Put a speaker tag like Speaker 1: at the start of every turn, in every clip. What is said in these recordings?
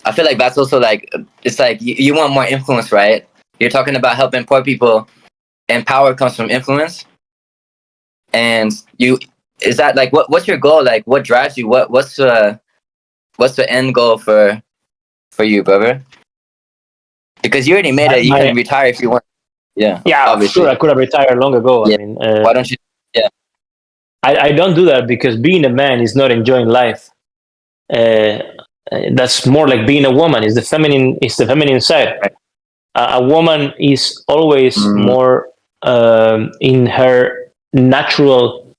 Speaker 1: I feel like that's also like, it's like you want more influence, right? You're talking about helping poor people, and power comes from influence. And you, is that like, what's your goal? Like, what drives you? What's the end goal for you, brother? Because you already made it. You can retire if you want. Yeah,
Speaker 2: yeah,
Speaker 1: obviously.
Speaker 2: sure, I could have retired long ago.
Speaker 1: Yeah.
Speaker 2: I mean,
Speaker 1: Why don't you? Yeah.
Speaker 2: I don't do that because being a man is not enjoying life. That's more like being a woman. It's the feminine. It's the feminine side.
Speaker 1: Right.
Speaker 2: A woman is always more in her natural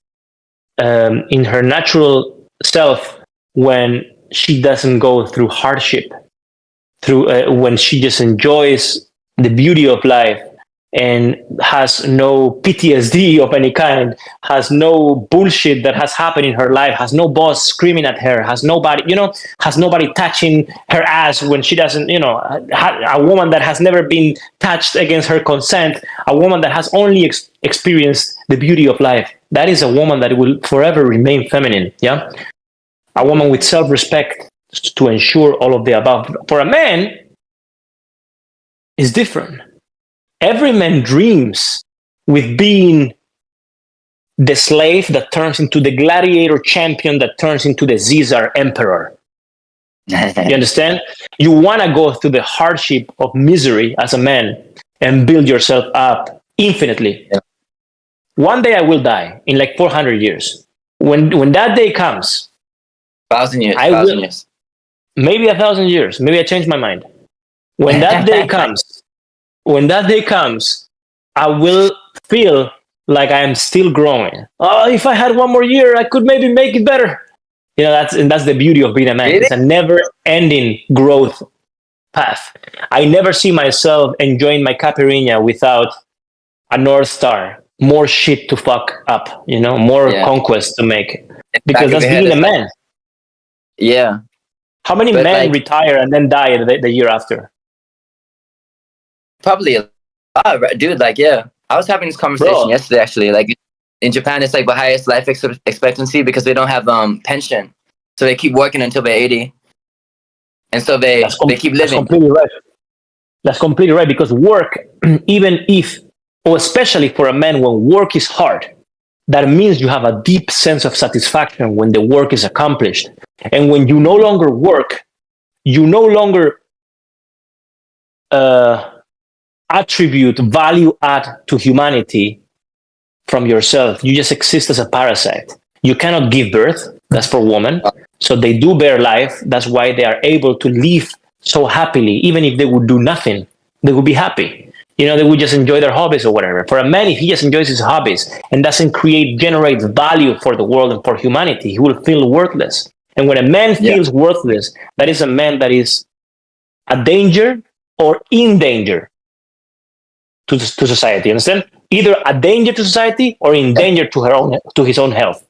Speaker 2: self when she doesn't go through hardship, through when she just enjoys the beauty of life and has no PTSD of any kind, has no bullshit that has happened in her life, has no boss screaming at her, has nobody, has nobody touching her ass when she doesn't, a woman that has never been touched against her consent, a woman that has only experienced the beauty of life. That is a woman that will forever remain feminine. Yeah. A woman with self-respect to ensure all of the above. For a man, it's different. Every man dreams with being the slave that turns into the gladiator champion that turns into the Caesar emperor. You understand? You want to go through the hardship of misery as a man and build yourself up infinitely.
Speaker 1: Yeah.
Speaker 2: One day I will die in like 400 years. When that day comes,
Speaker 1: 1,000 years. Years.
Speaker 2: Maybe 1,000 years. Maybe I change my mind. When that day comes, I will feel like I am still growing. Oh, if I had one more year, I could maybe make it better. That's the beauty of being a man. Really? It's a never-ending growth path. I never see myself enjoying my caipirinha without a North Star, more shit to fuck up, more conquest to make. Because that's being a man.
Speaker 1: Yeah.
Speaker 2: How many men retire and then die the year after?
Speaker 1: Probably a lot, dude. Like, yeah. I was having this conversation yesterday, actually. Like, in Japan, it's like the highest life expectancy because they don't have pension. So they keep working until they're 80. And so they keep living.
Speaker 2: That's completely right. That's completely right, because work, even if, or especially for a man, when work is hard, that means you have a deep sense of satisfaction when the work is accomplished. And when you no longer work, you no longer attribute value add to humanity from yourself. You just exist as a parasite. You cannot give birth. That's for women. So they do bear life. That's why they are able to live so happily. Even if they would do nothing, they would be happy. They would just enjoy their hobbies or whatever. For a man, if he just enjoys his hobbies and doesn't generate value for the world and for humanity, he will feel worthless. And when a man feels worthless, that is a man that is a danger or in danger to society. Understand? Either a danger to society or in danger to his own health.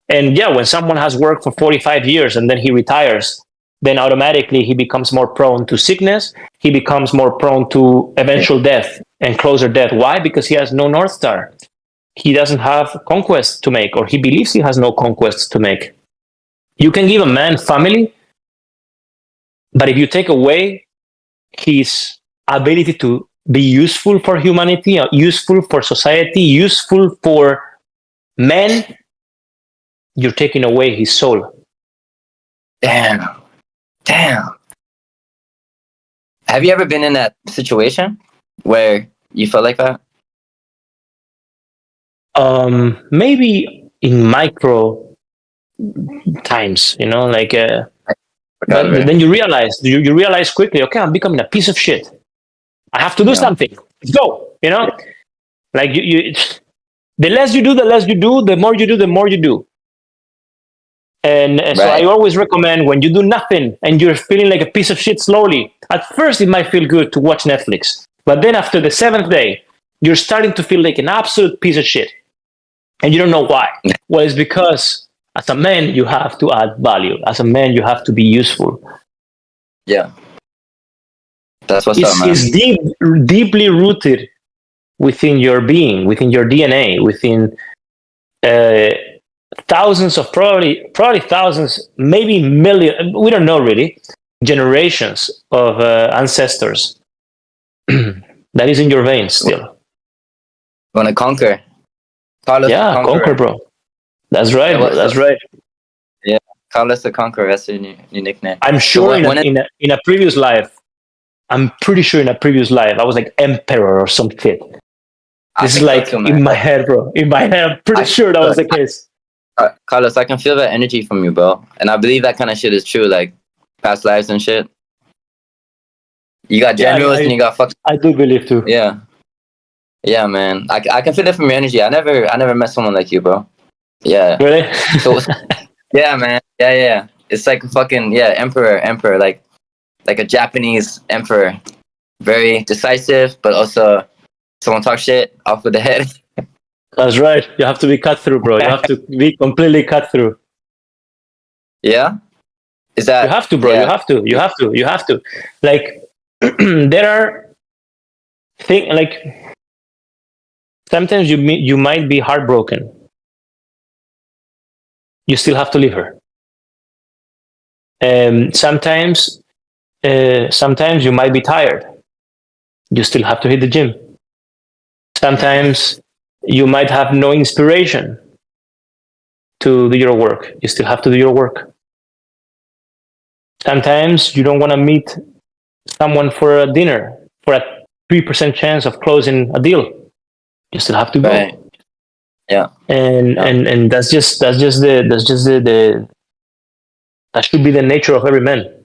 Speaker 2: And when someone has worked for 45 years and then he retires, then automatically he becomes more prone to sickness. He becomes more prone to eventual death and closer death. Why? Because he has no North Star. He doesn't have conquests to make, or he believes he has no conquests to make. You can give a man family, but if you take away his ability to be useful for humanity, useful for society, useful for men, you're taking away his soul.
Speaker 1: Damn. Have you ever been in that situation where you felt like that?
Speaker 2: Maybe in micro times, but then you realize quickly, okay, I'm becoming a piece of shit. I have to do something. Let's go. Like you the less you do, the more you do, the more you do. And so I always recommend, when you do nothing and you're feeling like a piece of shit slowly, at first it might feel good to watch Netflix. But then after the 7th day, you're starting to feel like an absolute piece of shit. And you don't know why. Well, it's because as a man, you have to add value. As a man, you have to be useful.
Speaker 1: Yeah. That's what's up, man.
Speaker 2: It's deeply rooted within your being, within your DNA, within thousands of probably thousands, maybe million. We don't know really, generations of ancestors. That is in your veins still.
Speaker 1: You want to conquer. Carlos the
Speaker 2: Yeah,
Speaker 1: Conqueror.
Speaker 2: conquer, bro. That's right,
Speaker 1: Yeah,
Speaker 2: bro.
Speaker 1: what's
Speaker 2: That's
Speaker 1: up?
Speaker 2: right.
Speaker 1: Carlos the Conqueror. That's your nickname.
Speaker 2: I'm sure
Speaker 1: when
Speaker 2: in a previous life, I'm pretty sure in a previous life, I was like emperor or some shit.
Speaker 1: I
Speaker 2: This is
Speaker 1: think so
Speaker 2: like
Speaker 1: too, man.
Speaker 2: in my head, bro. In my head, I'm pretty
Speaker 1: I-
Speaker 2: sure that was the case.
Speaker 1: Carlos, I can feel that energy from you, bro. And I believe that kind of shit is true, like past lives and shit. You got
Speaker 2: Yeah,
Speaker 1: generals and you got fuck.
Speaker 2: I do believe too.
Speaker 1: Yeah. Yeah, man. I can feel it from your energy. I never met someone like you, bro. Yeah.
Speaker 2: Really?
Speaker 1: So yeah, man. Yeah. It's like a fucking emperor, like a Japanese emperor. Very decisive, but also someone talk shit off with the head.
Speaker 2: That's right. You have to be cut through, bro. You have to be completely cut through.
Speaker 1: Yeah. Is
Speaker 2: You
Speaker 1: that
Speaker 2: have to, bro.
Speaker 1: yeah.
Speaker 2: You have to. Like, there are things like sometimes you might be heartbroken. You still have to leave her. Sometimes you might be tired. You still have to hit the gym. Sometimes you might have no inspiration to do your work. You still have to do your work. Sometimes you don't want to meet someone for a dinner for a 3% chance of closing a deal. You still have to go.
Speaker 1: Right. Yeah.
Speaker 2: And that's just the that should be the nature of every man.